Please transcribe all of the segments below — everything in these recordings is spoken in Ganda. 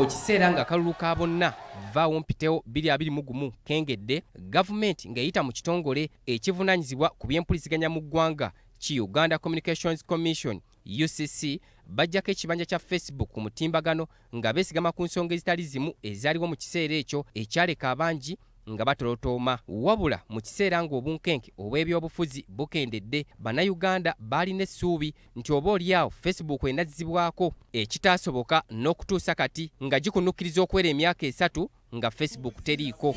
Mu kiseera nga kalulu ka bonna vaawo mpitewo 2021 kengedde, Gavumenti ng'eyita mu kitongole ekivunaanyizibwa ku by'empuliziganya mu ggwanga ki Uganda Communications Commission UCC bajjako ekibanja kya Facebook ku mutimbagano nga beesigama ku nsonga ezitali zimu ezaaliwo mu kiseera ekyo ekyaleka abangi nga batolotooma. Wabula mu kiseera ng'obunkenke obw'ebyobufuzi bukendedde, bannayuganda baalina essuubi nti oba oliawo Facebook enazzibwako ekitaasoboka n'okutuusa kati nga gikunukkiriza okuwera emyaka 3 nga Facebook teriiko.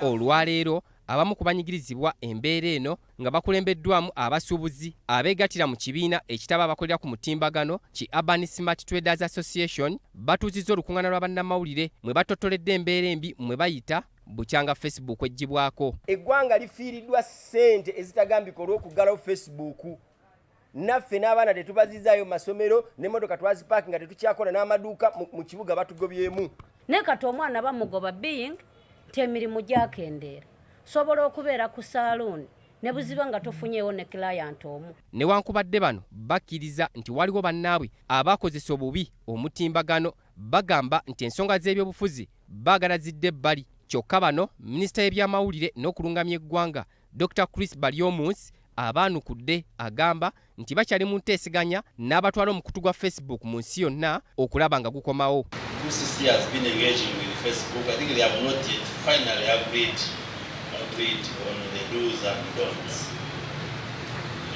Olwaleero abamu ku banyigirizibwa embeera eno nga bakulembeddwamu abasuubuzi abeegattira mu kibiina ekitaba abakolera ku mutimbagano ki Urban Smart Traders Association batuuzizza olukuŋŋaana lwa bannamawulire mwe batottoledde embeera embi mwe bayita bukyanga Facebook eggibwako. Eggwanga lifiiriddwa ssente ezitagambika olw'okuggalawo Facebook. Naffe n'abaana tetubazizaayo masomero n'emmotoka twazipaakinga tetukyakola n'amaduuka mu kibuga batugobyemu. Ne kati omwana bamugoba being nti emirimu gyakendeera. Sobola okubeera ku saloon ne buziba nga tofunyeewo ne client omu. Newankubadde bano bakkiriza nti waliwo bannaabwe abakozesa obubi omutimbagano, bagamba nti ensonga z'ebyobufuzi baagala zidde ebbali. Kyokka bano minisita y'ebyamawulire n'okulungamya eggwanga Dr. Chris Balyomus abaanukudde agamba nti bakyali mu nteeseganya n'abatwala omukutu gwa Facebook mu nsi yonna okulaba nga gukomawo. UCC has been engaging with Facebook. I think they have not yet finally agreed on the do's and don'ts.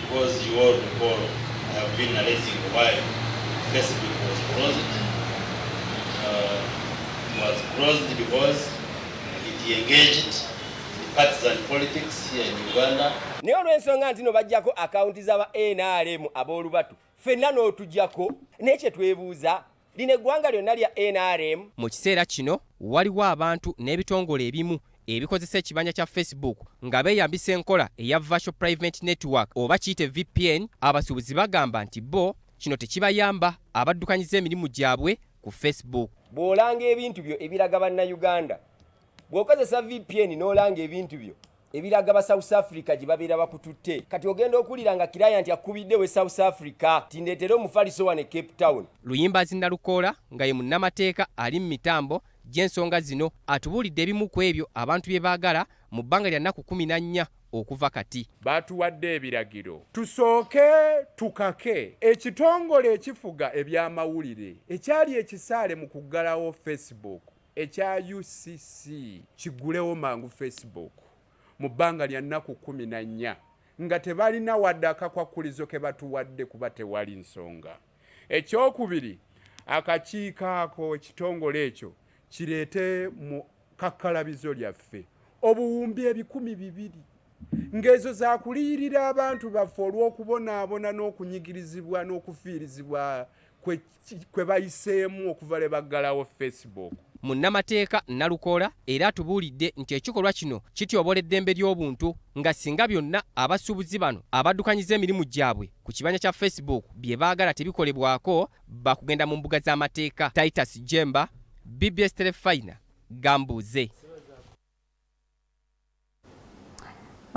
Because you all recall, I have been narrating why Facebook was closed. It was closed because it engaged in partisan politics here in Uganda. Naye olw'ensonga nti no bajjako akawunti z'aba NRM ab'olubatu, ffenna n'otujjako n'ekye twebuuza lino eggwanga lyonna lya NRM. Mu kiseera kino waliwo abantu n'ebitongole ebimu ebikozesa ekibanja kya Facebook nga beeyambisa enkola eya Virtual Private Network oba kiyite VPN. Abasuubuzi bagamba nti bo kino tekibayamba abaddukanyiza emirimu gyabwe ku Facebook. Bw'olanga ebintu byo ebiraga bannayuganda, bw'okozesa VPN n'olanga ebintu byo ebiraga ba South Africa gye babeera bakututte, kati ogenda okulira nga client akubidde we South Africa tindeetera omufaliso wane Cape Town. Luyimbazi Nalukoola nga ye munnamateeka ali mu mitambo gy'ensonga zino atubuulidde ebimu ku ebyo abantu bye baagala mu bbanga lya nnaku 14 okuva kati. Batuwadde ebiragiro tusooke tukake ekitongole ekifuga ebyamawulire ekyali ekisaale mu kuggalawo Facebook ekya UCC kigulewo mangu Facebook mu bbanga lya nnaku 14 nga tebalina wadde akakwakulizo ke batuwadde kuba tewali nsonga. Ekyokubiri, akakiiko ako ekitongole ekyo kireete mu kakkalabizo lyaffe obuwumbi 200,000 ng'ezo za kuliyirira abantu baffe olw'okubonaabona n'okunyigirizibwa n'okufiirizibwa kwe bayiseemu okuva le baggalawo Facebook. Munnamateeka Nalukoola era atubuulidde nti ekikolwa kino kityobola eddembe ly'obuntu nga singa byonna abasuubuzi bano abaddukanyiza emirimu gyabwe ku kibanja kya Facebook bye baagala tebikolebwako bakugenda mu mbuga z'amateeka. Titus Jemba, BBS Terefayina, Gambuuze.